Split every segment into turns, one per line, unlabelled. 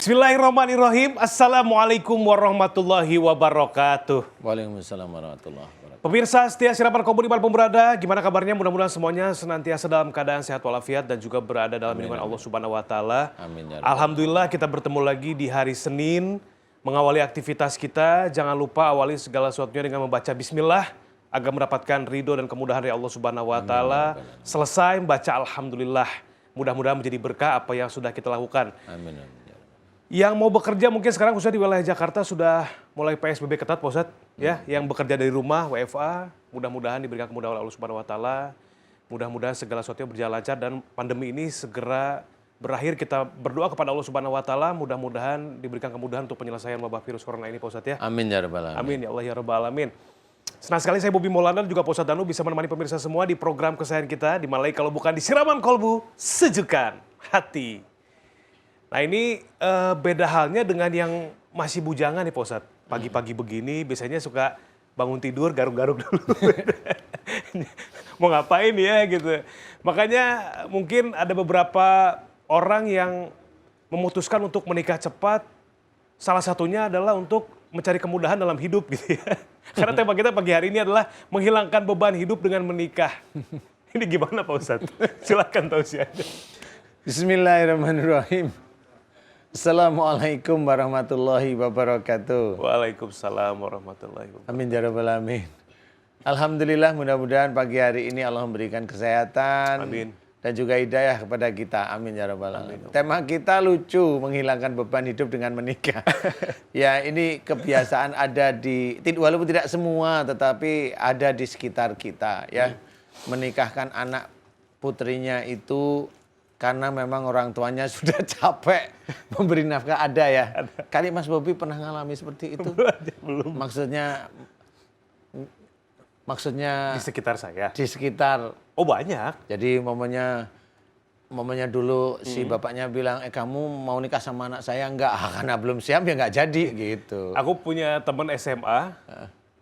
Bismillahirrahmanirrahim. Assalamualaikum warahmatullahi wabarakatuh.
Waalaikumsalam warahmatullahi wabarakatuh.
Pemirsa setia Siraman Kolbu dimanapun berada, gimana kabarnya? Mudah-mudahan semuanya senantiasa dalam keadaan sehat walafiat dan juga berada dalam lindungan Allah Subhanahu wa taala.
Amin.
Alhamdulillah kita bertemu lagi di hari Senin, mengawali aktivitas kita. Jangan lupa awali segala sesuatunya dengan membaca bismillah agar mendapatkan ridho dan kemudahan dari Allah Subhanahu wa taala. Selesai membaca alhamdulillah. Mudah-mudahan menjadi berkah apa yang sudah kita lakukan.
Amin.
Yang mau bekerja mungkin sekarang khususnya di wilayah Jakarta sudah mulai PSBB ketat, Pak Ustadz. Ya, yang bekerja dari rumah, WFA, mudah-mudahan diberikan kemudahan oleh Allah Subhanahu wa taala. Mudah-mudahan segala sesuatunya berjalan lancar dan pandemi ini segera berakhir. Kita berdoa kepada Allah Subhanahu wa taala, mudah-mudahan diberikan kemudahan untuk penyelesaian wabah virus corona ini, Pak Ustadz ya.
Amin ya rabbal alamin.
Amin ya Allah ya rabbal alamin. Senang sekali saya Bobi Maulana dan juga Pak Ustadz Danu bisa menemani pemirsa semua di program kesayangan kita, di mana lagi kalau bukan di Siraman Kolbu, sejukan hati. Nah ini beda halnya dengan yang masih bujangan nih Pak Ustadz. Pagi-pagi begini biasanya suka bangun tidur garuk-garuk dulu. Mau ngapain ya gitu. Makanya mungkin ada beberapa orang yang memutuskan untuk menikah cepat. Salah satunya adalah untuk mencari kemudahan dalam hidup gitu ya. Karena tema kita pagi hari ini adalah menghilangkan beban hidup dengan menikah. Ini gimana Pak Ustadz? Silakan tausiahnya.
Bismillahirrahmanirrahim. Assalamualaikum warahmatullahi wabarakatuh.
Waalaikumsalam warahmatullahi wabarakatuh.
Amin ya rabbal alamin. Alhamdulillah, mudah-mudahan pagi hari ini Allah memberikan kesehatan.
Amin.
Dan juga hidayah kepada kita. Amin ya rabbal alamin. Tema kita lucu, menghilangkan beban hidup dengan menikah. Ya ini kebiasaan ada di, walaupun tidak semua, tetapi ada di sekitar kita ya. Menikahkan anak putrinya itu karena memang orang tuanya sudah capek memberi nafkah, ada ya. Kali Mas Bobi pernah ngalami seperti itu?
Belum.
Maksudnya
Di sekitar saya.
di sekitar.
Oh banyak.
Jadi momennya dulu si bapaknya bilang, kamu mau nikah sama anak saya? Enggak, karena belum siap ya enggak jadi gitu.
Aku punya teman SMA,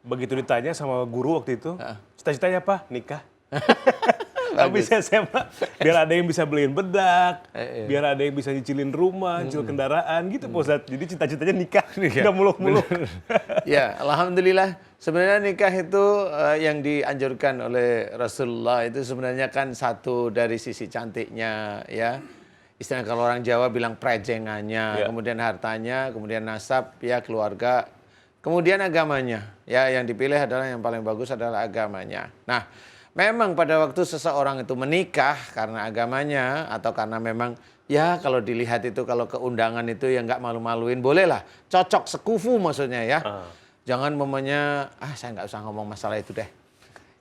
begitu ditanya sama guru waktu itu, cita-citanya apa? Nikah. Habis SMA, biar ada yang bisa beliin bedak, biar ada yang bisa nyicilin rumah, nyicil kendaraan gitu Pak Ustadz. Jadi cita-citanya nikah, nggak muluk-muluk.
Ya, alhamdulillah. Sebenarnya nikah itu yang dianjurkan oleh Rasulullah itu sebenarnya kan satu dari sisi cantiknya ya. Istilahnya kalau orang Jawa bilang prejengannya, kemudian hartanya, kemudian nasab, ya keluarga, kemudian agamanya. Ya, yang dipilih adalah yang paling bagus adalah agamanya. Nah, memang pada waktu seseorang itu menikah karena agamanya atau karena memang ya kalau dilihat itu kalau keundangan itu ya nggak malu-maluin, bolehlah cocok sekufu maksudnya ya. Jangan momennya saya nggak usah ngomong masalah itu deh.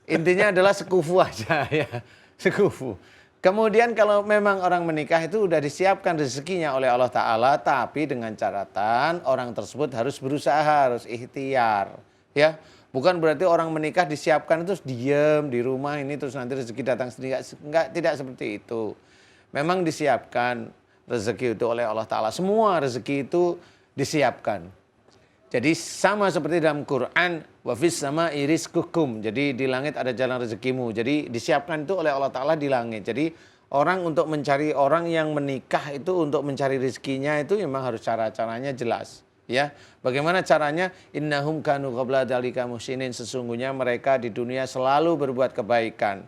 Intinya adalah sekufu aja ya, sekufu. Kemudian kalau memang orang menikah itu udah disiapkan rezekinya oleh Allah Ta'ala, tapi dengan catatan orang tersebut harus berusaha, harus ikhtiar ya. Bukan berarti orang menikah disiapkan terus diem di rumah ini terus nanti rezeki datang sendiri. Enggak, tidak seperti itu. Memang disiapkan rezeki itu oleh Allah Ta'ala. Semua rezeki itu disiapkan. Jadi sama seperti dalam Quran, wa fis sama'i rizqukum. Jadi di langit ada jalan rezekimu. Jadi disiapkan itu oleh Allah Ta'ala di langit. Jadi orang untuk mencari orang yang menikah itu untuk mencari rezekinya itu memang harus cara-caranya jelas. Ya, bagaimana caranya? Innahum kanu qabla dzalika muhsinin, sesungguhnya mereka di dunia selalu berbuat kebaikan.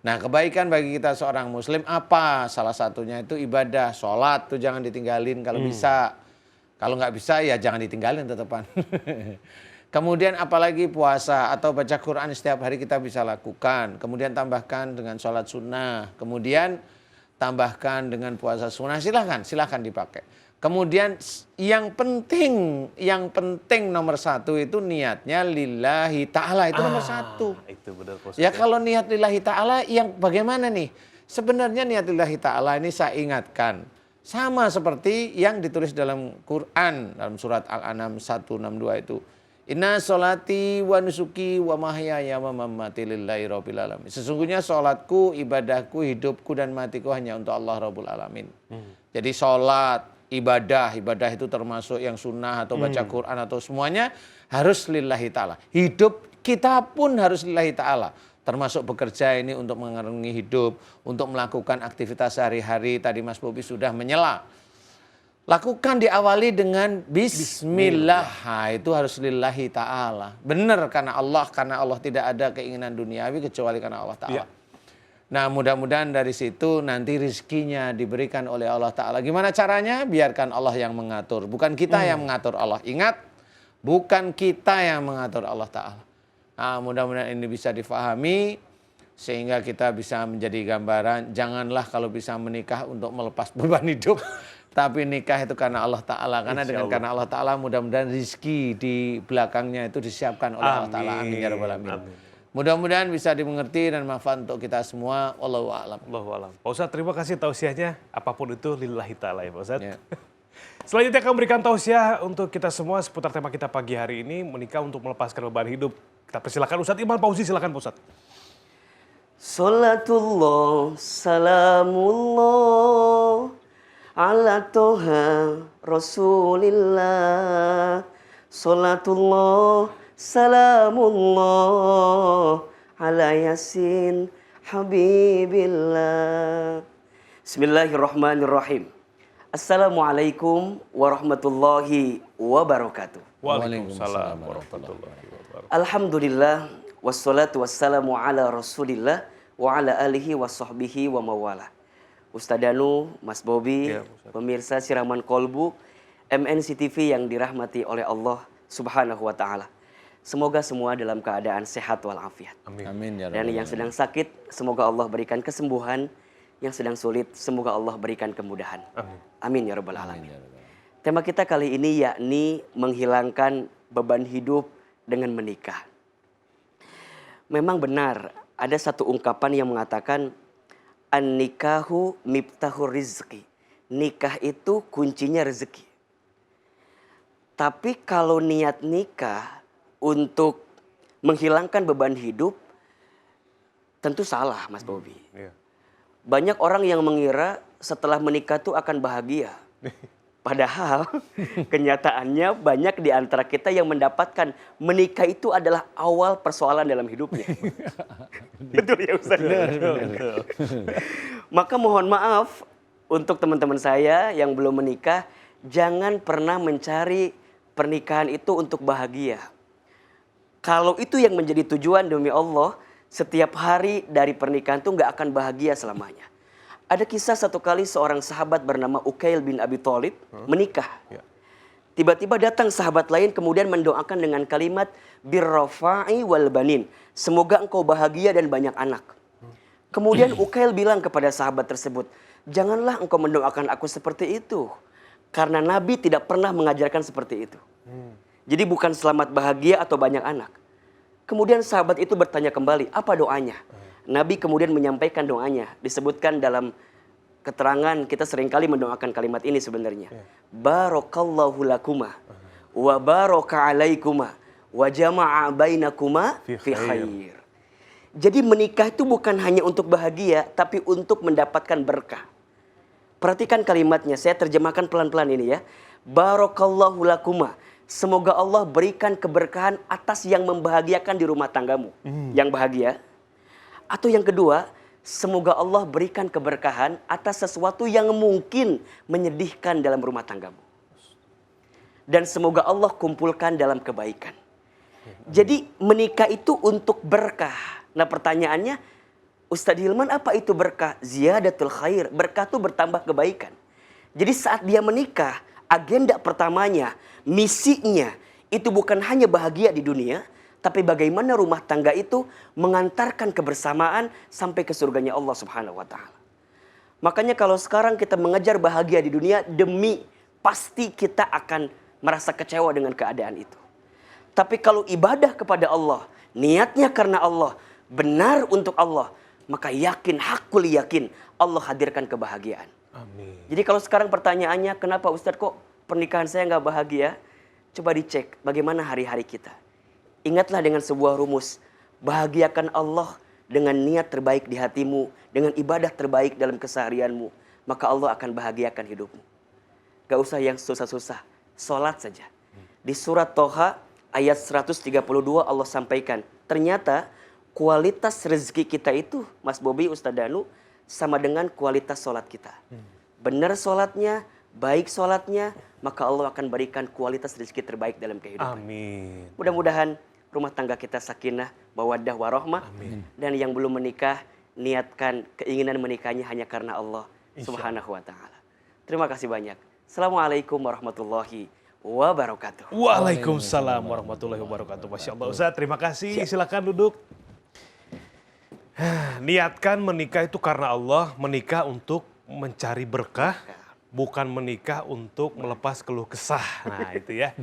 Nah, kebaikan bagi kita seorang muslim apa? Salah satunya itu ibadah, sholat tuh jangan ditinggalin kalau bisa. Kalau nggak bisa ya jangan ditinggalin tetepan. Kemudian apalagi puasa atau baca Quran setiap hari kita bisa lakukan. Kemudian tambahkan dengan sholat sunnah. Kemudian tambahkan dengan puasa sunnah, silahkan dipakai. Kemudian yang penting nomor satu itu niatnya lillahi ta'ala, itu nomor satu.
Itu benar Pak Ustadz.
Ya kalau niat lillahi ta'ala yang bagaimana nih? Sebenarnya niat lillahi ta'ala ini saya ingatkan. Sama seperti yang ditulis dalam Quran, dalam surat Al-An'am 162 itu. Inna sholati wa nusuki wa mahyaya wa mamati lillahi rabbil alamin. Sesungguhnya sholatku, ibadahku, hidupku dan matiku hanya untuk Allah Rabbul Alamin. Jadi sholat, ibadah itu termasuk yang sunnah atau baca Quran atau semuanya harus lillahi ta'ala. Hidup kita pun harus lillahi ta'ala. Termasuk bekerja ini untuk mengarungi hidup, untuk melakukan aktivitas sehari-hari. Tadi Mas Bobi sudah menyela. Lakukan diawali dengan bismillah. Nah, itu harus lillahi ta'ala. Benar karena Allah tidak ada keinginan duniawi kecuali karena Allah ta'ala.
Ya.
Nah, mudah-mudahan dari situ nanti rizkinya diberikan oleh Allah ta'ala. Gimana caranya? Biarkan Allah yang mengatur. Bukan kita yang mengatur Allah. Ingat, bukan kita yang mengatur Allah ta'ala. Nah, mudah-mudahan ini bisa difahami sehingga kita bisa menjadi gambaran. Janganlah kalau bisa menikah untuk melepas beban hidup. Tapi nikah itu karena Allah Ta'ala. Karena karena Allah Ta'ala mudah-mudahan rizki di belakangnya itu disiapkan oleh Allah Ta'ala. Amin ya rabbal alamin. Mudah-mudahan bisa dimengerti dan manfaat untuk kita semua. Wallahu a'lam.
Allahu a'lam. Pak Ustadz, terima kasih tausiahnya. Apapun itu lillahi ta'ala ya Pak Ustadz.
Ya.
Selanjutnya akan memberikan tausiah untuk kita semua seputar tema kita pagi hari ini, menikah untuk melepaskan beban hidup. Kita persilakan Ustadz Iman Fauzi, silakan Pak Ustadz.
Salatullah, salamullah ala toha Rasulillah. Salatullah, salamullah ala Yasin Habibillah. Bismillahirrahmanirrahim. Assalamualaikum warahmatullahi wabarakatuh.
Waalaikumsalam warahmatullahi wabarakatuh.
Alhamdulillah, wassalatu wassalamu ala Rasulillah wa ala alihi wa sahbihi wa mawala. Ustadz Danu, Mas Bobi,
Ya, Ustadz.
pemirsa Siraman Kolbu, MNC TV yang dirahmati oleh Allah Subhanahu wa Ta'ala. Semoga semua dalam keadaan sehat walafiat.
Amin.
Amin ya
Dan
rabbal
yang
alamin.
sedang sakit, semoga Allah berikan kesembuhan. Yang sedang sulit, semoga Allah berikan kemudahan.
Amin.
Amin ya rabbal alamin.
Amin ya rabbal alamin.
Tema kita kali ini yakni menghilangkan beban hidup dengan menikah. Memang benar, ada satu ungkapan yang mengatakan an-nikahu miftahur rizki. Nikah itu kuncinya rezeki. Tapi kalau niat nikah untuk menghilangkan beban hidup, tentu salah Mas Bobi.
Iya.
Banyak orang yang mengira setelah menikah tuh akan bahagia. Padahal kenyataannya banyak di antara kita yang mendapatkan menikah itu adalah awal persoalan dalam hidupnya. Betul ya Ustaz? Maka mohon maaf untuk teman-teman saya yang belum menikah, jangan pernah mencari pernikahan itu untuk bahagia. Kalau itu yang menjadi tujuan demi Allah, setiap hari dari pernikahan itu nggak akan bahagia selamanya. Ada kisah satu kali seorang sahabat bernama Uqail bin Abi Thalib menikah.
Ya.
Tiba-tiba datang sahabat lain kemudian mendoakan dengan kalimat birrafa'i wal banin. Semoga engkau bahagia dan banyak anak. Kemudian Uqail bilang kepada sahabat tersebut, janganlah engkau mendoakan aku seperti itu. Karena Nabi tidak pernah mengajarkan seperti itu. Jadi bukan selamat bahagia atau banyak anak. Kemudian sahabat itu bertanya kembali, apa doanya? Nabi kemudian menyampaikan doanya. Disebutkan dalam keterangan, kita seringkali mendoakan kalimat ini sebenarnya. Barakallahu lakuma wa baraka alaikuma wa jama'a bainakuma fi khair. Jadi menikah itu bukan hanya untuk bahagia, tapi untuk mendapatkan berkah. Perhatikan kalimatnya, saya terjemahkan pelan-pelan ini ya. Barakallahu lakuma. Semoga Allah berikan keberkahan atas yang membahagiakan di rumah tanggamu. Yang bahagia. Atau yang kedua, semoga Allah berikan keberkahan atas sesuatu yang mungkin menyedihkan dalam rumah tanggamu. Dan semoga Allah kumpulkan dalam kebaikan. Jadi menikah itu untuk berkah. Nah pertanyaannya, Ustadz Hilman apa itu berkah? Ziyadatul khair. Berkah itu bertambah kebaikan. Jadi saat dia menikah, agenda pertamanya, misinya, itu bukan hanya bahagia di dunia, tapi bagaimana rumah tangga itu mengantarkan kebersamaan sampai ke surganya Allah Subhanahu wa Ta'ala. Makanya kalau sekarang kita mengejar bahagia di dunia, demi pasti kita akan merasa kecewa dengan keadaan itu. Tapi kalau ibadah kepada Allah, niatnya karena Allah, benar untuk Allah, maka yakin, hakul yakin Allah hadirkan kebahagiaan.
Amin.
Jadi kalau sekarang pertanyaannya, kenapa Ustadz kok pernikahan saya nggak bahagia? Coba dicek bagaimana hari-hari kita. Ingatlah dengan sebuah rumus, bahagiakan Allah dengan niat terbaik di hatimu, dengan ibadah terbaik dalam keseharianmu, maka Allah akan bahagiakan hidupmu. Gak usah yang susah-susah, sholat saja. Di surat Toha ayat 132 Allah sampaikan, ternyata kualitas rezeki kita itu, Mas Bobi, Ustadz Danu, sama dengan kualitas sholat kita. Benar sholatnya, baik sholatnya, maka Allah akan berikan kualitas rezeki terbaik dalam kehidupan.
Amin.
Mudah-mudahan rumah tangga kita sakinah, mawaddah, warahmah. Dan yang belum menikah, niatkan keinginan menikahnya hanya karena Allah Subhanahu wa ta'ala. Terima kasih banyak. Assalamualaikum warahmatullahi wabarakatuh.
Waalaikumsalam warahmatullahi wabarakatuh. Masya Allah Ustaz, terima kasih. Silakan duduk. Niatkan menikah itu karena Allah, menikah untuk mencari berkah, bukan menikah untuk melepas keluh kesah. Nah itu ya.